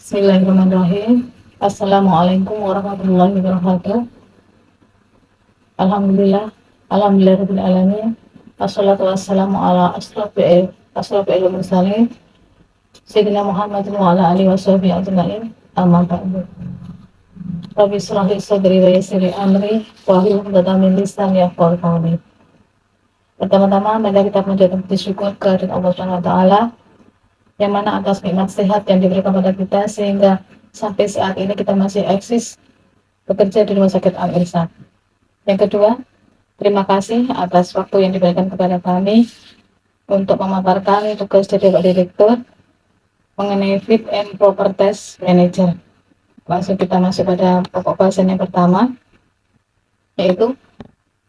Bismillahirrahmanirrahim. Assalamualaikum warahmatullahi wabarakatuh. Alhamdulillah, alhamdulillahirabbil alamin. Wassalatu wassalamu ala asrofil mursalin Sayyidina Muhammadin wa ala alihi washabihi ajmain. Amma ba'du. Rabbi shrah li sadri wa yassir li amri wahlul 'uqdatam min lisani yafqahu qawli. Pertama-tama mari kita mengucapkan syukur kehadirat Allah Subhanahu wa taala yang mana atas nikmat sehat yang diberikan kepada kita sehingga sampai saat ini kita masih eksis bekerja di Rumah Sakit Al Irsyad. Yang kedua, terima kasih atas waktu yang diberikan kepada kami untuk memaparkan tugas dari Pak Direktur mengenai Fit and Proper Test Manager. Langsung kita masuk pada pokok bahasan yang pertama, yaitu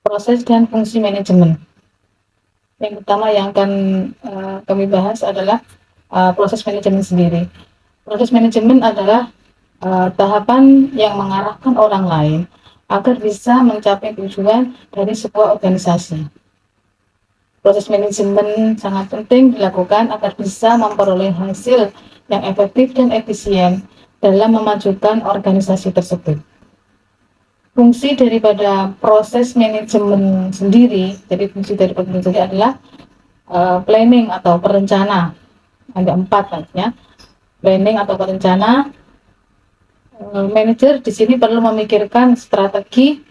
proses dan fungsi manajemen. Yang pertama yang akan kami bahas adalah proses manajemen sendiri. Proses manajemen adalah tahapan yang mengarahkan orang lain agar bisa mencapai tujuan dari sebuah organisasi. Proses manajemen sangat penting dilakukan agar bisa memperoleh hasil yang efektif dan efisien dalam memajukan organisasi tersebut. Fungsi daripada proses manajemen sendiri, jadi fungsi dari proses sendiri adalah planning atau perencana. Ada 4 nantinya. Planning atau perencana. Manajer di sini perlu memikirkan strategi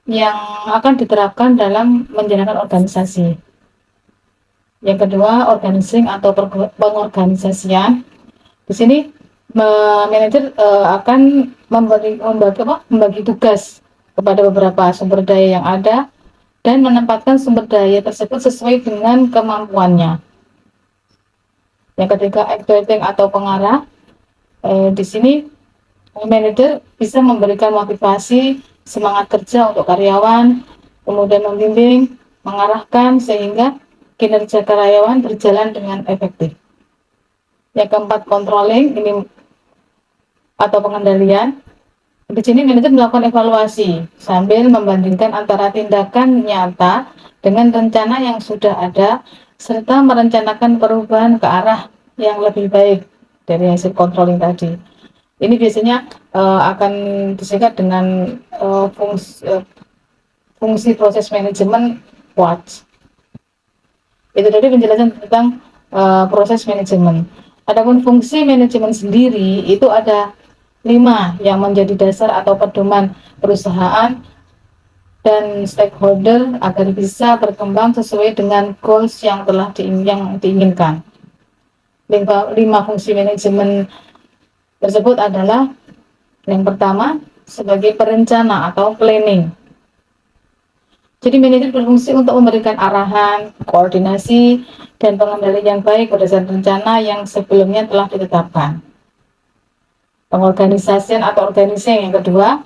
yang akan diterapkan dalam menjalankan organisasi. Yang kedua, organizing atau pengorganisasian. Di sini manajer akan membagi tugas kepada beberapa sumber daya yang ada dan menempatkan sumber daya tersebut sesuai dengan kemampuannya. Yang ketiga, activating atau pengarah. Di sini manajer bisa memberikan motivasi, semangat kerja untuk karyawan, kemudian membimbing, mengarahkan sehingga kinerja karyawan berjalan dengan efektif. Yang keempat, controlling ini atau pengendalian. Di sini manajer melakukan evaluasi sambil membandingkan antara tindakan nyata dengan rencana yang sudah ada serta merencanakan perubahan ke arah yang lebih baik dari hasil controlling tadi. Ini biasanya akan disingkat dengan fungsi proses manajemen WATS. Itu tadi penjelasan tentang proses manajemen. Adapun fungsi manajemen sendiri itu ada 5 yang menjadi dasar atau pedoman perusahaan dan stakeholder agar bisa berkembang sesuai dengan goals yang telah diinginkan. 5 fungsi manajemen tersebut adalah yang pertama sebagai perencana atau planning. Jadi manajer berfungsi untuk memberikan arahan, koordinasi, dan pengendalian yang baik berdasarkan rencana yang sebelumnya telah ditetapkan. Pengorganisasian atau organizing yang kedua,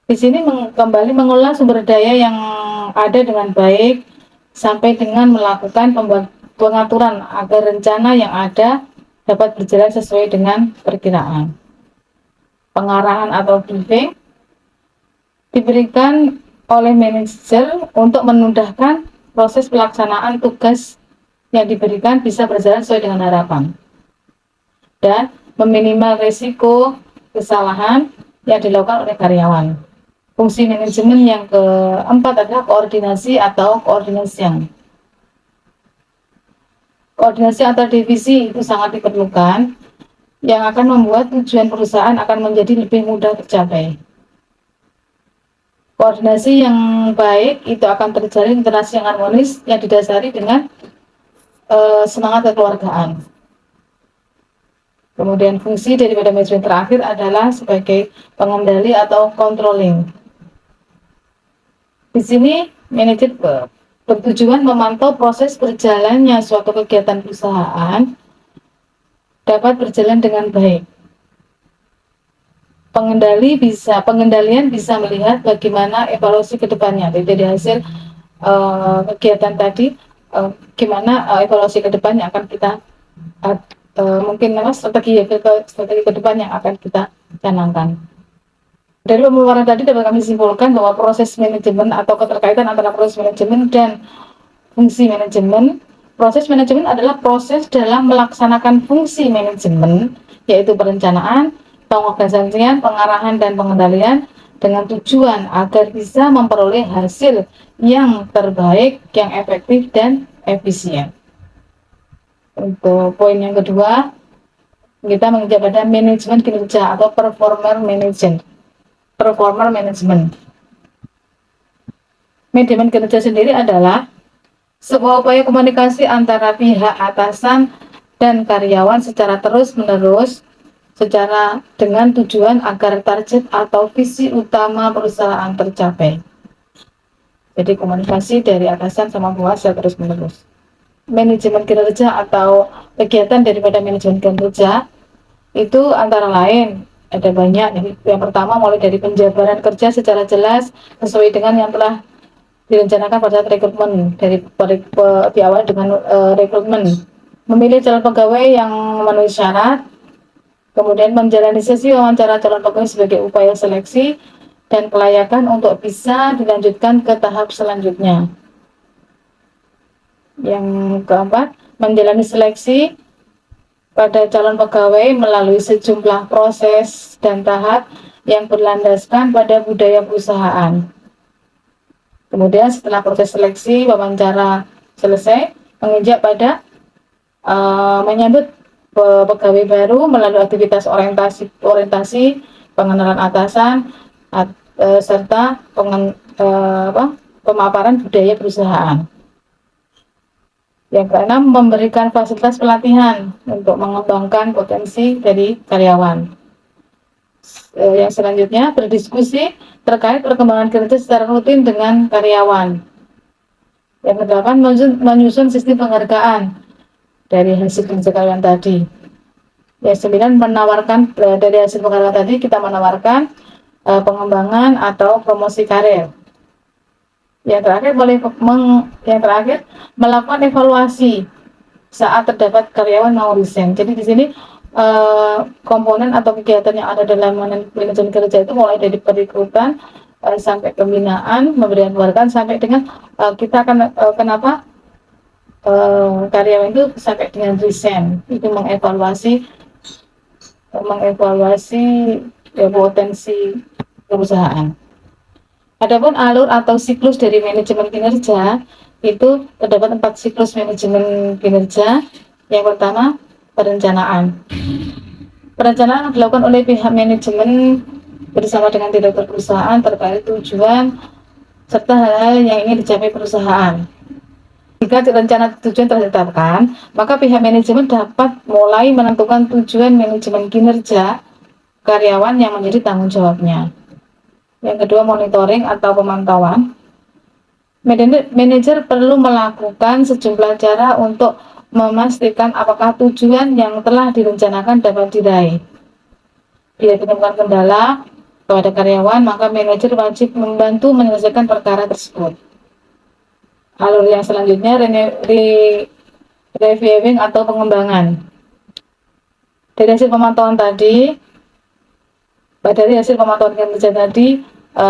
di sini kembali mengolah sumber daya yang ada dengan baik sampai dengan melakukan pengaturan agar rencana yang ada dapat berjalan sesuai dengan perkiraan. Pengarahan atau briefing diberikan oleh manajer untuk memudahkan proses pelaksanaan tugas yang diberikan bisa berjalan sesuai dengan harapan dan meminimal risiko kesalahan yang dilakukan oleh karyawan. Fungsi manajemen yang keempat adalah koordinasi atau coordination. Koordinasi antar divisi itu sangat diperlukan yang akan membuat tujuan perusahaan akan menjadi lebih mudah tercapai. Koordinasi yang baik itu akan terjalin interaksi yang harmonis yang didasari dengan semangat kekeluargaan. Kemudian fungsi daripada manajemen terakhir adalah sebagai pengendali atau controlling. Di sini manajer bertujuan memantau proses berjalannya suatu kegiatan perusahaan dapat berjalan dengan baik. Pengendalian bisa melihat bagaimana evaluasi ke depannya dari hasil kegiatan tadi, gimana evaluasi ke depannya akan kita mungkin strategi ke depan yang akan kita canangkan. Dari pemaparan tadi dapat kami simpulkan bahwa proses manajemen atau keterkaitan antara proses manajemen dan fungsi manajemen. Proses manajemen adalah proses dalam melaksanakan fungsi manajemen yaitu perencanaan, pengorganisasian, pengarahan, dan pengendalian dengan tujuan agar bisa memperoleh hasil yang terbaik, yang efektif, dan efisien. Untuk poin yang kedua, kita menginjak pada manajemen kinerja atau performer management. Performer management. Manajemen kinerja sendiri adalah sebuah upaya komunikasi antara pihak atasan dan karyawan secara terus-menerus dengan tujuan agar target atau visi utama perusahaan tercapai. Jadi komunikasi dari atasan sama bawah secara terus-menerus. Manajemen kinerja atau kegiatan daripada manajemen kinerja itu antara lain ada banyak. Yang pertama mulai dari penjabaran kerja secara jelas sesuai dengan yang telah direncanakan pada saat rekrutmen di awal dengan rekrutmen, memilih calon pegawai yang memenuhi syarat, kemudian menjalani sesi wawancara calon pegawai sebagai upaya seleksi dan kelayakan untuk bisa dilanjutkan ke tahap selanjutnya. Yang keempat, menjalani seleksi pada calon pegawai melalui sejumlah proses dan tahap yang berlandaskan pada budaya perusahaan. Kemudian setelah proses seleksi wawancara selesai, menginjak pada menyambut pegawai baru melalui aktivitas orientasi pengenalan atasan serta pemaparan budaya perusahaan. Yang keenam, memberikan fasilitas pelatihan untuk mengembangkan potensi dari karyawan. Yang selanjutnya, berdiskusi terkait perkembangan kerja secara rutin dengan karyawan. Yang kedelapan, menyusun sistem penghargaan dari hasil kerja karyawan tadi. Yang sembilan, menawarkan dari hasil penghargaan tadi kita menawarkan pengembangan atau promosi karir. Yang terakhir, melakukan evaluasi saat terdapat karyawan mau resign. Jadi di sini komponen atau kegiatan yang ada dalam manajemen kerja itu mulai dari perekrutan sampai pembinaan, memberikan penghargaan sampai dengan kita akan kenapa karyawan itu sampai dengan resign. Itu mengevaluasi potensi perusahaan. Adapun alur atau siklus dari manajemen kinerja itu terdapat 4 siklus manajemen kinerja. Yang pertama, perencanaan. Perencanaan dilakukan oleh pihak manajemen bersama dengan direktur perusahaan terkait tujuan serta hal-hal yang ingin dicapai perusahaan. Jika rencana tujuan tertetapkan, maka pihak manajemen dapat mulai menentukan tujuan manajemen kinerja karyawan yang menjadi tanggung jawabnya. Yang kedua, monitoring atau pemantauan. Manajer perlu melakukan sejumlah cara untuk memastikan apakah tujuan yang telah direncanakan dapat diraih. Bila ditemukan kendala kepada karyawan, maka manajer wajib membantu menyelesaikan perkara tersebut. Alur yang selanjutnya, reviewing atau pengembangan. Dari hasil pemantauan kinerja tadi,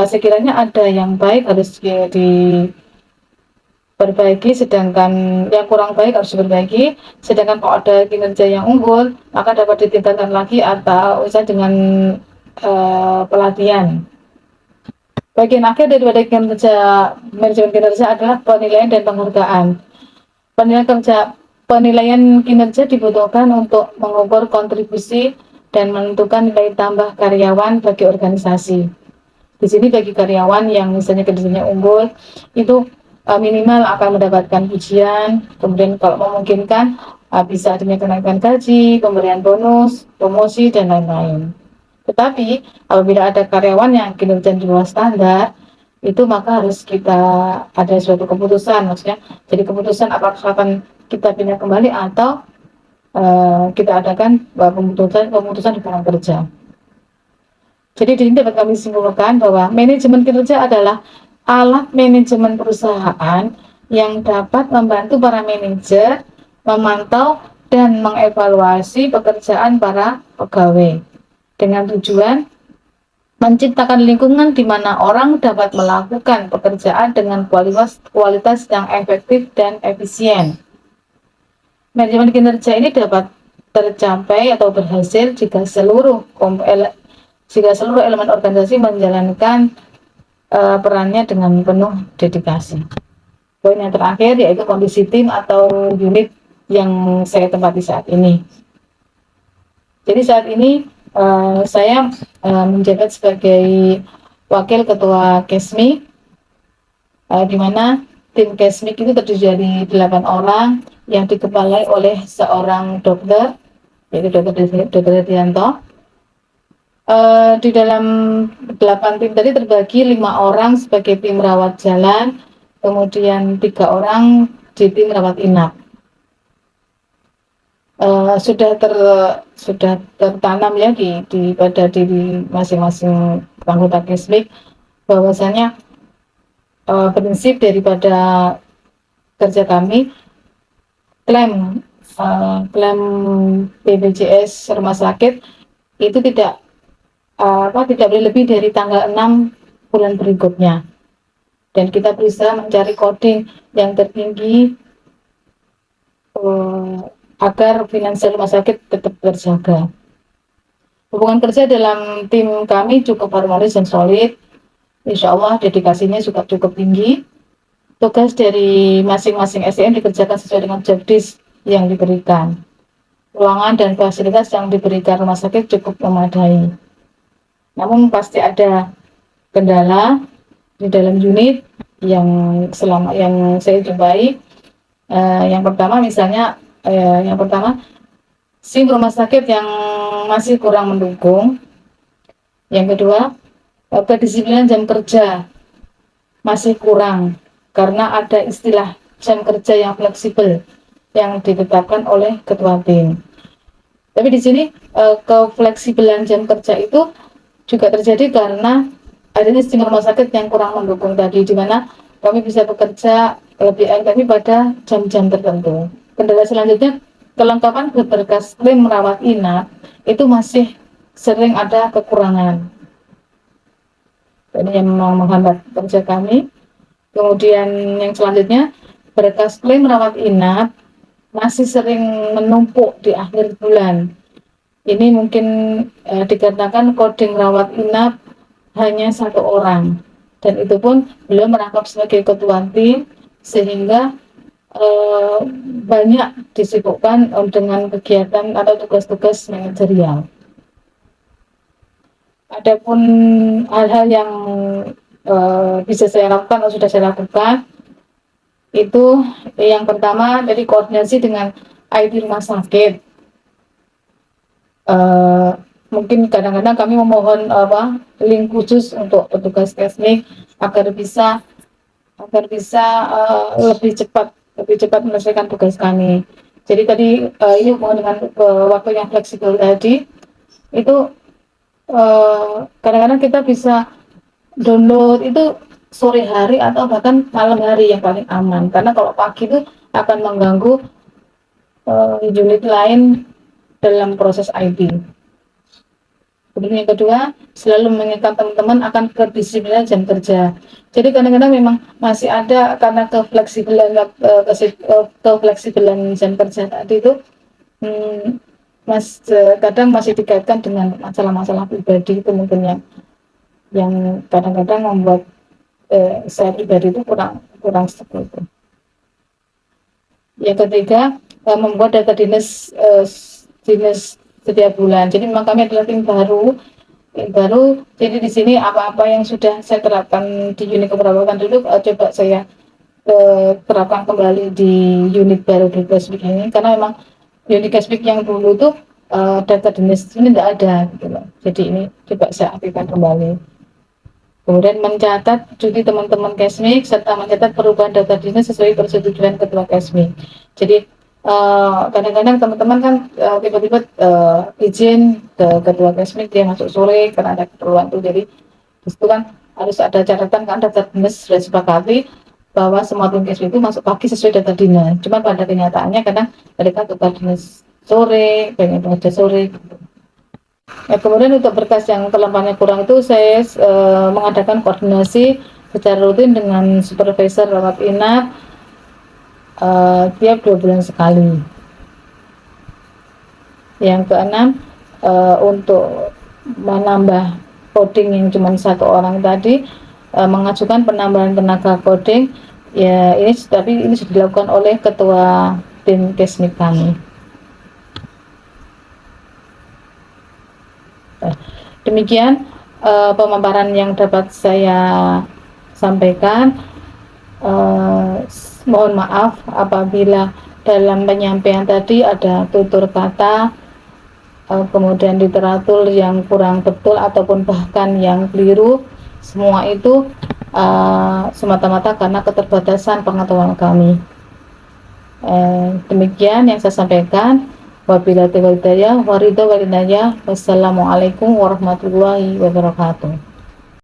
sekiranya ada yang baik harus diperbaiki, sedangkan yang kurang baik harus diperbaiki. Sedangkan kalau ada kinerja yang unggul, maka dapat ditingkatkan lagi atau usaha dengan pelatihan. Bagian akhir daripada manajemen kinerja adalah penilaian dan penghargaan. Penilaian kinerja dibutuhkan untuk mengukur kontribusi dan menentukan nilai tambah karyawan bagi organisasi. Di sini bagi karyawan yang misalnya kinerjanya unggul itu minimal akan mendapatkan pujian, kemudian kalau memungkinkan bisa adanya kenaikan gaji, pemberian bonus, promosi, dan lain-lain. Tetapi apabila ada karyawan yang kinerja di bawah standar, itu maka harus kita ada suatu keputusan, maksudnya jadi keputusan apakah akan kita pindah kembali atau kita adakan pemutusan hubungan kerja. Jadi di sini dapat kami simpulkan bahwa manajemen kinerja adalah alat manajemen perusahaan yang dapat membantu para manajer memantau dan mengevaluasi pekerjaan para pegawai dengan tujuan menciptakan lingkungan di mana orang dapat melakukan pekerjaan dengan kualitas yang efektif dan efisien. Manajemen kinerja ini dapat tercapai atau berhasil jika seluruh elemen organisasi menjalankan perannya dengan penuh dedikasi. Poin yang terakhir yaitu kondisi tim atau unit yang saya tempati saat ini. Jadi saat ini saya menjabat sebagai wakil ketua KESMI, di mana tim KESMI itu terdiri dari 8 orang yang dikepalai oleh seorang dokter, yaitu Dr. Hedianto. Di dalam 8 tim tadi terbagi 5 orang sebagai tim rawat jalan, kemudian 3 orang di tim rawat inap. Sudah tertanam ya pada diri masing-masing anggota KESMIK bahwasanya prinsip daripada kerja kami, klaim BPJS rumah sakit itu tidak boleh lebih dari tanggal 6 bulan berikutnya, dan kita bisa mencari coding yang tertinggi agar finansial rumah sakit tetap terjaga. Hubungan kerja dalam tim kami cukup harmonis dan solid. Insya Allah dedikasinya juga cukup tinggi. Tugas dari masing-masing SDM dikerjakan sesuai dengan job desk yang diberikan. Ruangan dan fasilitas yang diberikan rumah sakit cukup memadai. Namun pasti ada kendala di dalam unit yang saya jumpai. Yang pertama misalnya SIM rumah sakit yang masih kurang mendukung. Yang kedua, kedisiplinan jam kerja masih kurang karena ada istilah jam kerja yang fleksibel yang ditetapkan oleh ketua tim. Tapi di sini kefleksibelan jam kerja itu juga terjadi karena adanya SIM rumah sakit yang kurang mendukung tadi, di mana kami bisa bekerja lebih efektif pada jam-jam tertentu. Kendala selanjutnya, kelengkapan berkas klaim merawat inap itu masih sering ada kekurangan. Ini yang memang menghambat kerja kami. Kemudian yang selanjutnya, berkas klaim merawat inap masih sering menumpuk di akhir bulan. Ini mungkin dikarenakan coding rawat inap hanya 1 orang, dan itu pun beliau merangkap sebagai ketua tim, sehingga banyak disibukkan dengan kegiatan atau tugas-tugas manajerial. Adapun hal-hal yang bisa saya lakukan atau sudah saya lakukan, itu yang pertama dari koordinasi dengan IT rumah sakit. Mungkin kadang-kadang kami memohon link khusus untuk petugas KESMIK agar bisa lebih cepat menyelesaikan tugas kami. Jadi tadi ini hubungan dengan waktu yang fleksibel tadi, itu kadang-kadang kita bisa download itu sore hari atau bahkan malam hari yang paling aman, karena kalau pagi itu akan mengganggu unit lain dalam proses IT. Kemudian yang kedua, selalu mengingatkan teman-teman akan kedisiplinan jam kerja. Jadi kadang-kadang memang masih ada, karena kefleksibelan jam kerja tadi itu kadang masih dikaitkan dengan masalah-masalah pribadi, itu mungkin yang kadang-kadang membuat saya pribadi itu kurang seperti itu. Yang ketiga, membuat data dinas setiap bulan. Jadi memang kami adalah tim baru. Jadi di sini apa-apa yang sudah saya terapkan di unit keperawatan dulu, coba saya terapkan kembali di unit baru di KESMIK ini, karena memang unit KESMIK yang dulu itu data dinas ini tidak ada gitu loh. Jadi ini coba saya aktifkan kembali. Kemudian mencatat cuti teman-teman KESMIK serta mencatat perubahan data dinas sesuai persetujuan ketua KESMIK. Jadi kadang-kadang teman-teman kan tiba-tiba izin ke ketua KESMIK, dia masuk sore karena ada keperluan itu. Jadi disitu kan harus ada catatan, kan data dinas sudah sepakati bahwa semua tim KESMIK itu masuk pagi sesuai data dinas. Cuma pada kenyataannya kadang mereka tukar dinas sore, pengen bekerja sore gitu. Kemudian untuk berkas yang kelengkapannya kurang itu saya mengadakan koordinasi secara rutin dengan supervisor rawat inap tiap 2 bulan sekali. Yang keenam, untuk menambah coding yang cuma satu orang tadi, mengajukan penambahan tenaga coding ya, ini sudah dilakukan oleh ketua tim Kesmik kami. Demikian pemaparan yang dapat saya sampaikan. Mohon maaf apabila dalam penyampaian tadi ada tutur kata, kemudian literatur yang kurang betul ataupun bahkan yang keliru. Semua itu semata-mata karena keterbatasan pengetahuan kami. Demikian yang saya sampaikan. Wabillahi taufiq wal hidayah. Wassalamualaikum warahmatullahi wabarakatuh.